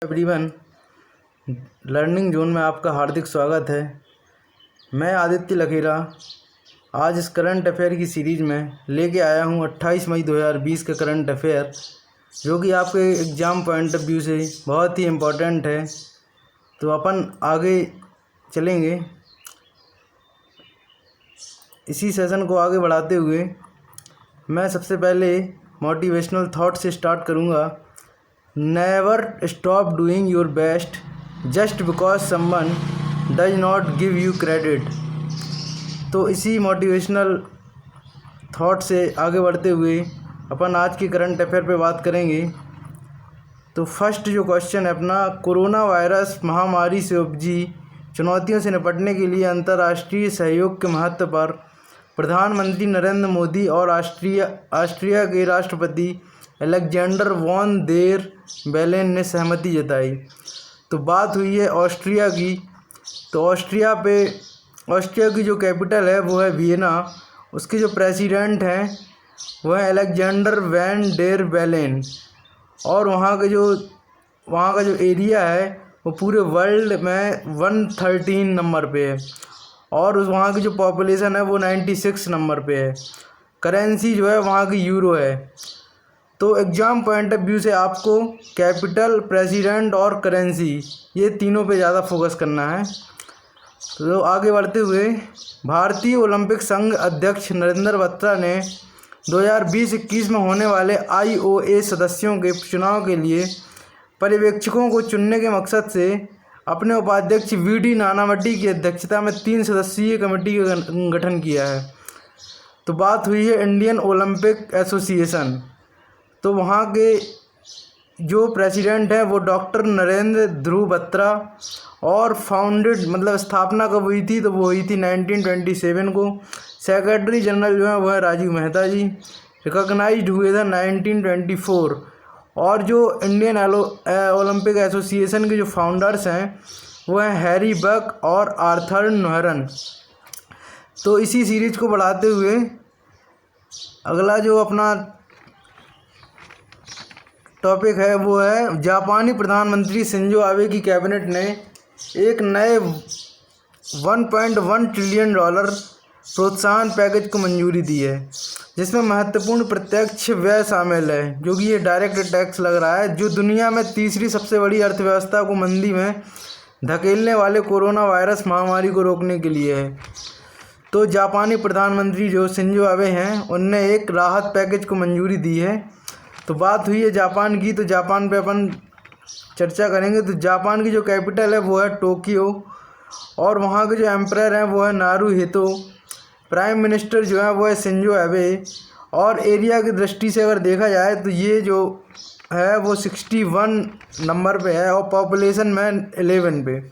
Everyone, learning zone में आपका हार्दिक स्वागत है। मैं आदित्य लखेरा आज इस करंट अफेयर की सीरीज़ में लेके आया हूँ 28 मई 2020 का करंट अफेयर, जो कि आपके एग्ज़ाम पॉइंट ऑफ व्यू से बहुत ही इम्पोर्टेंट है। तो अपन आगे चलेंगे। इसी सेशन को आगे बढ़ाते हुए मैं सबसे पहले मोटिवेशनल थॉट से स्टार्ट करूँगा। Never stop doing your best just because someone does not give you credit. तो इसी मोटिवेशनल थॉट से आगे बढ़ते हुए अपन आज के करंट अफेयर पे बात करेंगे। तो फर्स्ट जो क्वेश्चन है अपना, कोरोना वायरस महामारी से उपजी चुनौतियों से निपटने के लिए अंतर्राष्ट्रीय सहयोग के महत्व पर प्रधानमंत्री नरेंद्र मोदी और ऑस्ट्रिया के राष्ट्रपति अलेक्जेंडर वॉन देर बेलेन ने सहमति जताई। तो बात हुई है ऑस्ट्रिया की। तो ऑस्ट्रिया की जो कैपिटल है वो है वियना। उसके जो प्रेसिडेंट हैं वो है अलेक्जेंडर वैन डेर बेलेन। और वहाँ का जो एरिया है वो पूरे वर्ल्ड में 113 नंबर पे है। और वहाँ की जो पॉपुलेशन है वो 96 नंबर पे है। करेंसी जो है वहाँ की यूरो है। तो एग्ज़ाम पॉइंट ऑफ व्यू से आपको कैपिटल, प्रेसिडेंट और करेंसी, ये तीनों पे ज़्यादा फोकस करना है। तो आगे बढ़ते हुए, भारतीय ओलंपिक संघ अध्यक्ष नरेंद्र बत्रा ने 2020-21 में होने वाले IOC सदस्यों के चुनाव के लिए पर्यवेक्षकों को चुनने के मकसद से अपने उपाध्यक्ष VD नानावटी की अध्यक्षता में 3 सदस्यीय कमेटी का गठन किया है। तो बात हुई है इंडियन ओलंपिक एसोसिएशन। तो वहाँ के जो प्रेसिडेंट हैं वो डॉक्टर नरेंद्र ध्रुव बत्रा, और स्थापना कब हुई थी? तो वो हुई थी 1927 को। सेक्रेटरी जनरल जो है वो है राजीव मेहता जी। रिकॉग्नाइज्ड हुए थे 1924। और जो इंडियन ओलंपिक एसोसिएशन के जो फाउंडर्स हैं वो हैं हैरी बक और आर्थर नोहरन। तो इसी सीरीज़ को बढ़ाते हुए अगला जो अपना टॉपिक है वो है, जापानी प्रधानमंत्री शिंजो आबे की कैबिनेट ने एक नए $1.1 ट्रिलियन प्रोत्साहन पैकेज को मंजूरी दी है, जिसमें महत्वपूर्ण प्रत्यक्ष व्यय शामिल है, जो कि ये डायरेक्ट टैक्स लग रहा है, जो दुनिया में तीसरी सबसे बड़ी अर्थव्यवस्था को मंदी में धकेलने वाले कोरोना वायरस महामारी को रोकने के लिए है। तो जापानी प्रधानमंत्री जो शिंजो आबे हैं उनने एक राहत पैकेज को मंजूरी दी है। तो बात हुई है जापान की। तो जापान पे अपन चर्चा करेंगे। तो जापान की जो कैपिटल है वो है टोक्यो, और वहाँ के जो एम्परर हैं वो है नारुहितो। प्राइम मिनिस्टर जो है वो है शिंजो आबे। और एरिया की दृष्टि से अगर देखा जाए तो ये जो है वो 61 नंबर पे है, और पॉपुलेशन में 11 पे।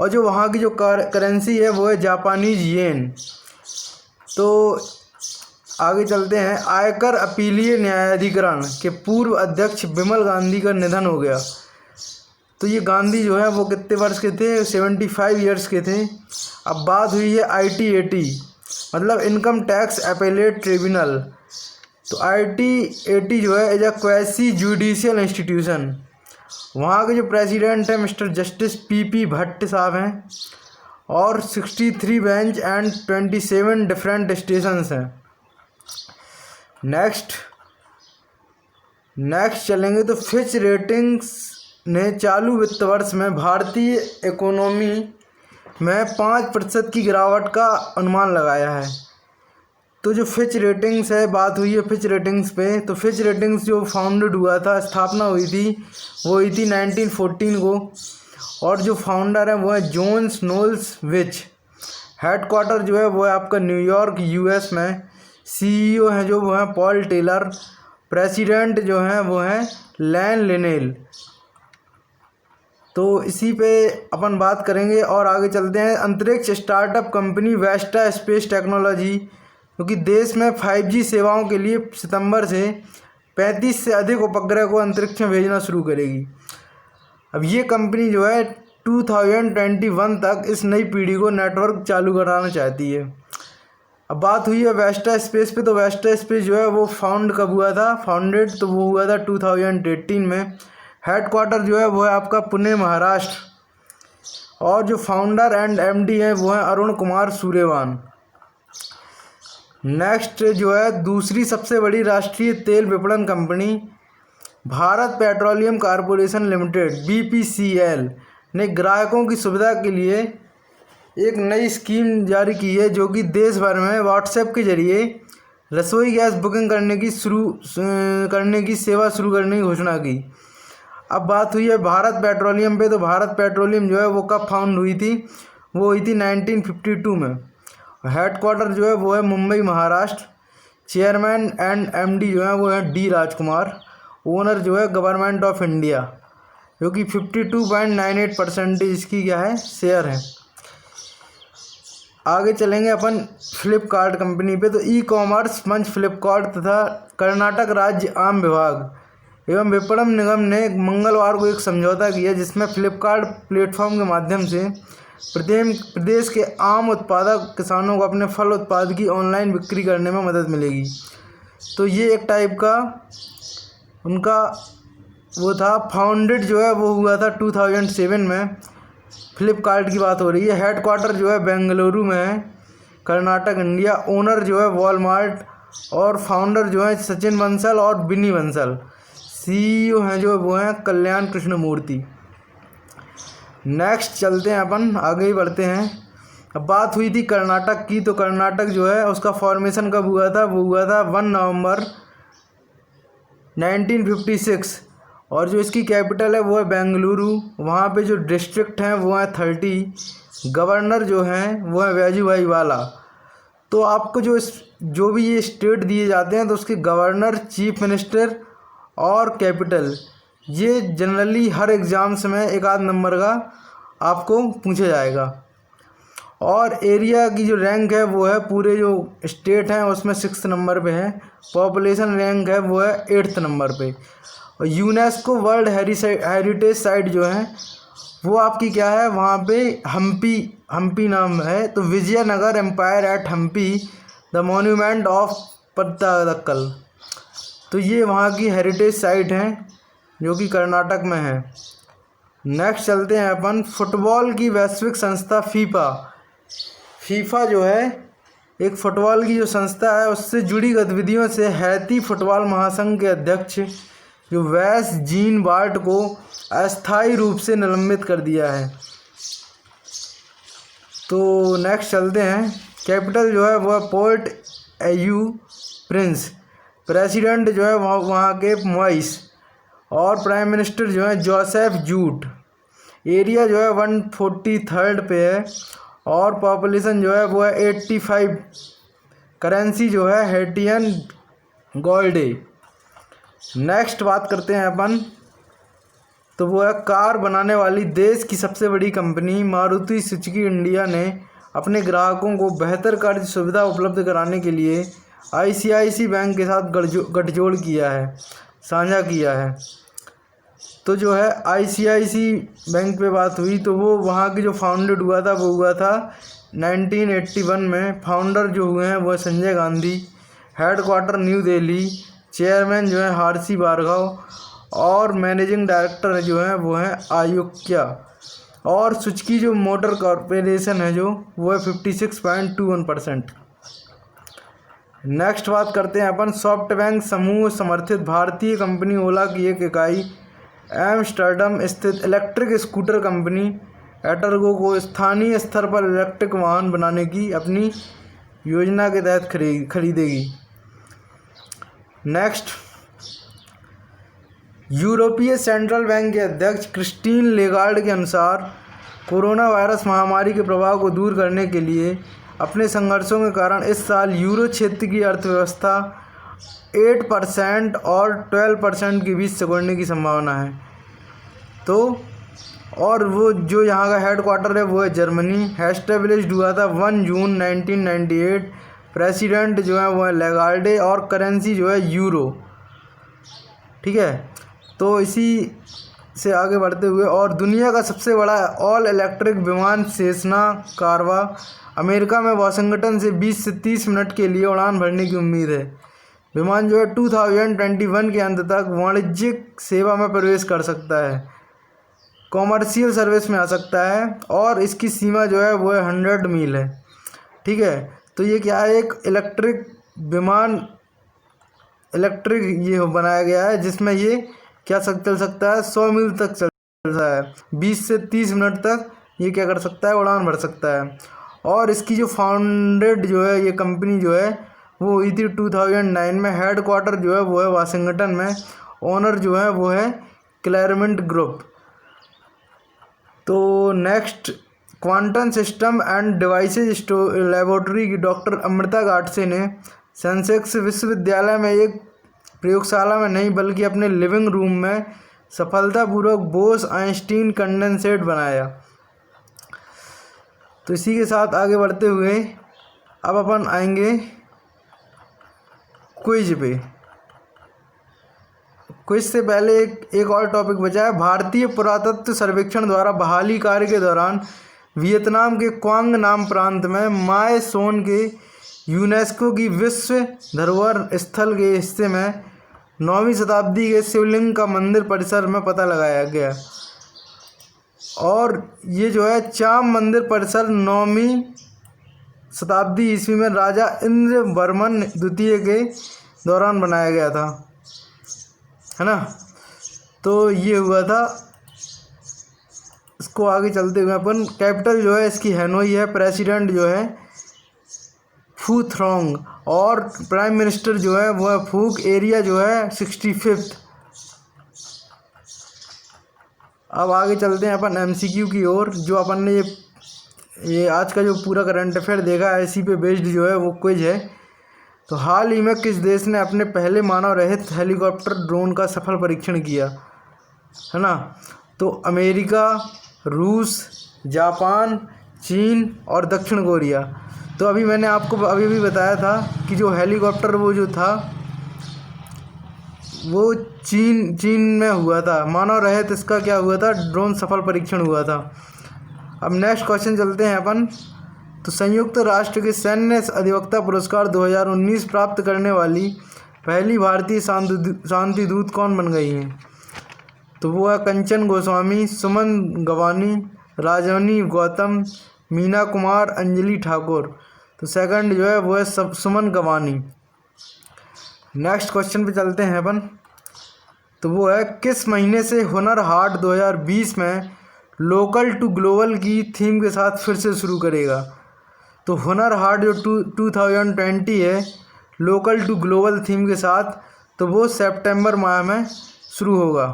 और जो वहाँ की जो करेंसी है वो है जापानीज येन। तो आगे चलते हैं। आयकर अपीलीय न्यायाधिकरण के पूर्व अध्यक्ष बिमल गांधी का निधन हो गया। तो ये गांधी जो है वो कितने वर्ष के थे? 75 ईयर्स के थे। अब बात हुई है ITAT, मतलब इनकम टैक्स अपीलेट ट्रिब्यूनल। तो ITAT जो है as a quasi judicial institution. वहाँ के जो प्रेसिडेंट हैं मिस्टर जस्टिस PP भट्ट साहब हैं, और 63 बेंच एंड 27 डिफरेंट स्टेशंस हैं। नेक्स्ट चलेंगे। तो फिच रेटिंग्स ने चालू वित्त वर्ष में भारतीय इकोनॉमी में 5% की गिरावट का अनुमान लगाया है। तो जो फिच रेटिंग्स है, बात हुई है फिच रेटिंग्स पे। तो फिच रेटिंग्स जो फाउंडेड हुआ था, स्थापना हुई थी, वो हुई थी 1914 को। और जो फाउंडर है वो है जॉन स्नोल्स विच। हेडक्वार्टर जो है वो है आपका न्यूयॉर्क US में। CEO हैं जो वो हैं पॉल टेलर। प्रेसिडेंट जो हैं वो हैं लैन लिनेल। तो इसी पे अपन बात करेंगे और आगे चलते हैं। अंतरिक्ष startup company Vesta Space Technology, क्योंकि देश में 5G सेवाओं के लिए सितंबर से 35 से अधिक उपग्रह को अंतरिक्ष में भेजना शुरू करेगी। अब ये कंपनी जो है 2021 तक इस नई पीढ़ी को नेटवर्क चालू कराना चाहती है। अब बात हुई है वेस्टा स्पेस पे। तो वेस्टा स्पेस जो है वो फाउंडेड तो वो हुआ था 2018 में। हेडक्वार्टर जो है वो है आपका पुणे महाराष्ट्र। और जो फाउंडर एंड एमडी हैं वो हैं अरुण कुमार सूर्यवान। नेक्स्ट जो है दूसरी सबसे बड़ी राष्ट्रीय तेल विपणन company Bharat petroleum corporation limited BPCL ने ग्राहकों की सुविधा के लिए एक नई स्कीम जारी की है, जो कि देश भर में व्हाट्सएप के जरिए रसोई गैस बुकिंग करने की सेवा शुरू करने की घोषणा की। अब बात हुई है भारत पेट्रोलियम पे, तो भारत पेट्रोलियम जो है वो कब फाउंड हुई थी? वो हुई थी 1952 में। हेडक्वार्टर जो है वो है Mumbai Maharashtra. Chairman and MD जो है वो है D राजकुमार। ओनर जो है गवर्नमेंट ऑफ इंडिया, जो कि 52.98% इसकी क्या है शेयर है। आगे चलेंगे अपन फ्लिपकार्ट कंपनी पे। तो ई-कॉमर्स मंच फ्लिपकार्ट तथा कर्नाटक राज्य आम विभाग एवं विपणन निगम ने मंगलवार को एक समझौता किया, जिसमें फ्लिपकार्ट प्लेटफॉर्म के माध्यम से प्रदेश के आम उत्पादक किसानों को अपने फल उत्पाद की ऑनलाइन बिक्री करने में मदद मिलेगी। तो ये एक टाइप का उनका वो था। फाउंडेड जो है वो हुआ था 2007 में। फ्लिपकार्ट की बात हो रही है। हेडक्वार्टर जो है बेंगलुरु में है, कर्नाटक, इंडिया। ओनर जो है वॉलमार्ट और फाउंडर जो है सचिन बंसल और बिनी बंसल। CEO हैं जो वो हैं कल्याण कृष्णमूर्ति। नेक्स्ट चलते हैं अपन, आगे ही बढ़ते हैं। अब बात हुई थी कर्नाटक की। तो कर्नाटक जो है उसका फॉर्मेशन कब हुआ था? वो हुआ था 1 नवंबर 1956। और जो इसकी कैपिटल है वो है बेंगलुरु। वहाँ पे जो डिस्ट्रिक्ट हैं वो हैं 30। गवर्नर जो हैं वो है वैजूभाई वाला। तो आपको जो भी ये स्टेट दिए जाते हैं तो उसके गवर्नर, चीफ मिनिस्टर और कैपिटल, ये जनरली हर एग्ज़ाम्स में एक आध नंबर का आपको पूछा जाएगा। और एरिया की जो रैंक है वो है पूरे जो स्टेट हैं उसमें 6th नंबर पे है। पॉपुलेशन रैंक है वो है 8th नंबर पे। और यूनेस्को वर्ल्ड हेरिटेज साइट जो है वो आपकी क्या है, वहाँ पे हम्पी नाम है। तो Vijayanagar empire at Hampi, the monument of Pattadakal. तो ये वहाँ की हेरिटेज साइट हैं जो कि कर्नाटक में है। नेक्स्ट चलते हैं अपन फुटबॉल की वैश्विक संस्था फीफा जो है एक फुटबॉल की जो संस्था है उससे जुड़ी गतिविधियों से हैती फुटबॉल महासंघ के अध्यक्ष जो वैस जीन बार्ट को अस्थायी रूप से निलंबित कर दिया है। तो नेक्स्ट चलते हैं। कैपिटल जो है वह पोर्ट एयू प्रिंस। प्रेसिडेंट जो है वहाँ के मोइस। और प्राइम मिनिस्टर जो है जोसेफ जूट। एरिया जो है 143 पे है। और पॉपुलेशन जो है वो है 85। करेंसी जो है हेटियन गोल्डे। नेक्स्ट बात करते हैं अपन, तो वो है कार बनाने वाली देश की सबसे बड़ी कंपनी मारुति सुजुकी इंडिया ने अपने ग्राहकों को बेहतर कर्ज सुविधा उपलब्ध कराने के लिए ICICI बैंक के साथ गठजोड़ किया है, साझा किया है। तो जो है ICICI बैंक पे बात हुई, तो वो वहाँ की जो फाउंडेड हुआ था वो हुआ था 1981 में। फाउंडर जो हुए हैं वो Sanjay Gandhi. Headquarter new Delhi. Chairman जो है हार्सी भार्गव। और मैनेजिंग डायरेक्टर जो हैं वो हैं आयुक्या। और सुजुकी जो मोटर कॉरपोरेशन है जो वो है 56.21%। नेक्स्ट बात करते हैं अपन सॉफ्टबैंक समूह समर्थित भारतीय कंपनी ओला की एक इकाई एम्स्टर्डम स्थित इलेक्ट्रिक स्कूटर कंपनी एटर्गो को स्थानीय स्तर पर इलेक्ट्रिक वाहन बनाने की अपनी योजना के तहत खरीदेगी। नेक्स्ट, यूरोपीय सेंट्रल बैंक के अध्यक्ष क्रिस्टीन लेगार्ड के अनुसार कोरोना वायरस महामारी के प्रभाव को दूर करने के लिए अपने संघर्षों के कारण इस साल यूरो क्षेत्र की अर्थव्यवस्था 8% और 12% के बीच सिकुड़ने की संभावना है। तो और वो जो यहाँ का हेडक्वार्टर है वो है जर्मनी। एस्टेब्लिश्ड हुआ था 1 जून 1998। प्रेसिडेंट जो है वो है लेगार्डे और करेंसी जो है यूरो। ठीक है, तो इसी से आगे बढ़ते हुए, और दुनिया का सबसे बड़ा ऑल इलेक्ट्रिक विमान सेसना कारवा अमेरिका में वाशिंगटन से 20 से 30 मिनट के लिए उड़ान भरने की उम्मीद है। विमान जो है 2021 के अंत तक वाणिज्यिक सेवा में प्रवेश कर सकता है, कॉमर्शियल सर्विस में आ सकता है, और इसकी सीमा जो है वो 100 मील है। ठीक है, तो ये क्या है, एक इलेक्ट्रिक विमान, इलेक्ट्रिक ये बनाया गया है जिसमें ये क्या चल सकता है, 100 मील तक चल सकता है, 20 से 30 मिनट तक ये क्या कर सकता है, उड़ान भर सकता है। और इसकी जो फाउंडेड जो है ये कंपनी जो है वो हुई थी 2009 में। हेड क्वार्टर जो है वो है वाशिंगटन में। ओनर जो है वो है क्लैरमेंट ग्रुप। तो next, quantum system and devices laboratory की डॉक्टर अमृता गाडसे ने सेंसेक्स विश्वविद्यालय में एक प्रयोगशाला में नहीं बल्कि अपने लिविंग रूम में सफलतापूर्वक बोस आइंस्टीन कंडेंसेट बनाया। तो इसी के साथ आगे बढ़ते हुए अब अपन आएंगे क्विज पे। क्विज से पहले एक और टॉपिक बचा है। भारतीय पुरातत्व सर्वेक्षण द्वारा बहाली कार्य के दौरान वियतनाम के क्वांग नाम प्रांत में माय सोन के यूनेस्को की विश्व धरोहर स्थल के हिस्से में 9वीं शताब्दी के शिवलिंग का मंदिर परिसर में पता लगाया गया। और ये जो है चाम मंदिर परिसर 9वीं शताब्दी ईस्वी में राजा इंद्रवर्मन द्वितीय के दौरान बनाया गया था, है ना। तो ये हुआ था। इसको आगे चलते हुए अपन, कैपिटल जो है इसकी हैनोई है, प्रेसिडेंट जो है फू थ्रोंग, और प्राइम मिनिस्टर जो है वो है फूक। एरिया जो है 65। अब आगे चलते हैं अपन एमसीक्यू की ओर। जो अपन ने ये आज का जो पूरा करंट अफेयर देखा है इसी पे बेस्ड जो है वो क्विज है। तो हाल ही में किस देश ने अपने पहले मानव रहित हेलीकॉप्टर ड्रोन का सफल परीक्षण किया, है ना। तो अमेरिका, रूस, जापान, चीन और दक्षिण कोरिया। तो अभी मैंने आपको अभी भी बताया था कि जो हेलीकॉप्टर वो जो था वो चीन में हुआ था, मानव रहित इसका क्या हुआ था, ड्रोन सफल परीक्षण हुआ था। अब नेक्स्ट क्वेश्चन चलते हैं अपन। तो संयुक्त राष्ट्र के सैन्य अधिवक्ता पुरस्कार 2019 प्राप्त करने वाली पहली भारतीय शांति दूत कौन बन गई हैं? तो वो है कंचन गोस्वामी, सुमन गवानी, राजवनी गौतम, मीना कुमार, अंजलि ठाकुर। तो सेकंड जो है वो है सुमन गवानी। नेक्स्ट क्वेश्चन पे चलते हैं अपन। तो वो है किस महीने से हुनर हाट 2020 में लोकल टू ग्लोबल की थीम के साथ फिर से शुरू करेगा? तो हुनर हाट जो 2020 है लोकल टू ग्लोबल थीम के साथ, तो वो सितंबर माह में शुरू होगा।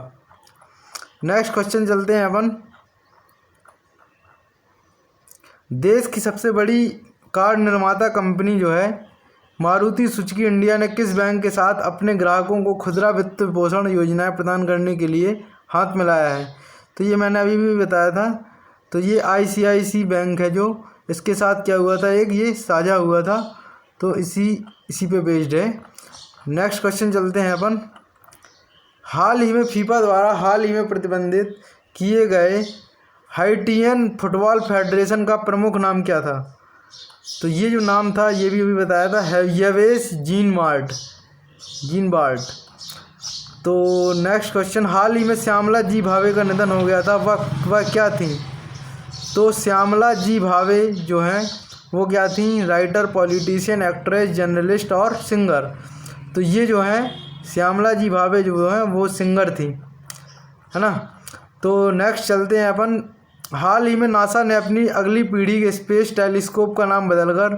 नेक्स्ट क्वेश्चन चलते हैं अपन। देश की सबसे बड़ी कार निर्माता कंपनी जो है मारुति सुजुकी इंडिया ने किस बैंक के साथ अपने ग्राहकों को खुदरा वित्त पोषण योजनाएं प्रदान करने के लिए हाथ मिलाया है? तो ये मैंने अभी भी बताया था। तो ये ICICI बैंक है जो इसके साथ क्या हुआ था, एक ये साझा हुआ था। तो इसी पे बेस्ड है। नेक्स्ट क्वेश्चन चलते हैं अपन। हाल ही में फीफा द्वारा हाल ही में प्रतिबंधित किए गए हाइटियन फुटबॉल फेडरेशन का प्रमुख नाम क्या था? तो ये जो नाम था ये भी अभी बताया था, यवेस जीन बार्ट। तो नेक्स्ट क्वेश्चन, हाल ही में श्यामला जी भावे का निधन हो गया था, वह क्या थी? तो श्यामला जी भावे जो हैं वो क्या थी? राइटर, पॉलिटिशियन, एक्ट्रेस, जर्नलिस्ट और सिंगर। तो ये जो हैं श्यामला जी भावे जो हैं वो सिंगर थी, है ना। तो नेक्स्ट चलते हैं अपन। हाल ही में नासा ने अपनी अगली पीढ़ी के स्पेस टेलीस्कोप का नाम बदलकर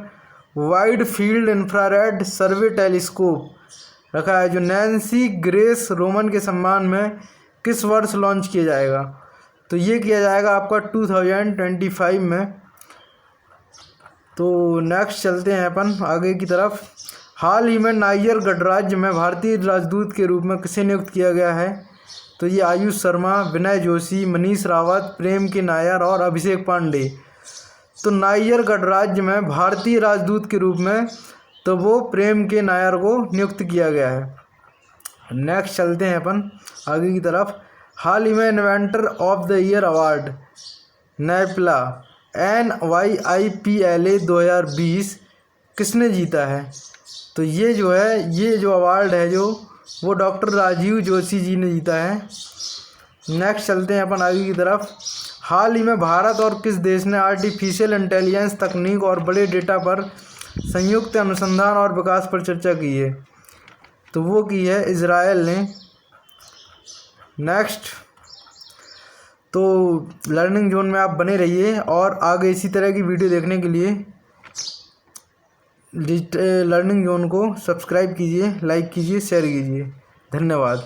वाइड फील्ड इंफ्रारेड सर्वे टेलीस्कोप रखा है, जो नैन्सी ग्रेस रोमन के सम्मान में किस वर्ष लॉन्च किया जाएगा? तो ये किया जाएगा आपका 2025 में। तो नेक्स्ट चलते हैं अपन आगे की तरफ। हाल ही में नाइजर गणराज्य में भारतीय राजदूत के रूप में किसे नियुक्त किया गया है? तो ये आयुष शर्मा, विनय जोशी, मनीष रावत, प्रेम के नायर और अभिषेक पांडे। तो नाइजर गणराज्य में भारतीय राजदूत के रूप में तो वो प्रेम के नायर को नियुक्त किया गया है। नेक्स्ट चलते हैं अपन आगे की तरफ। हाल ही में inventor of the year award NYIPLA NYIPLA 2020 किसने जीता है? तो तो ये जो अवार्ड है वो डॉक्टर राजीव जोशी जी ने जीता है। नेक्स्ट चलते हैं अपन आगे की तरफ। हाल ही में भारत और किस देश ने आर्टिफिशियल इंटेलिजेंस तकनीक और बड़े डेटा पर संयुक्त अनुसंधान और विकास पर चर्चा की है? तो वो की है इजराइल ने। नेक्स्ट, तो लर्निंग जोन में आप बने रहिए और आगे इसी तरह की वीडियो देखने के लिए लर्निंग जोन को सब्सक्राइब कीजिए, लाइक कीजिए, शेयर कीजिए। धन्यवाद।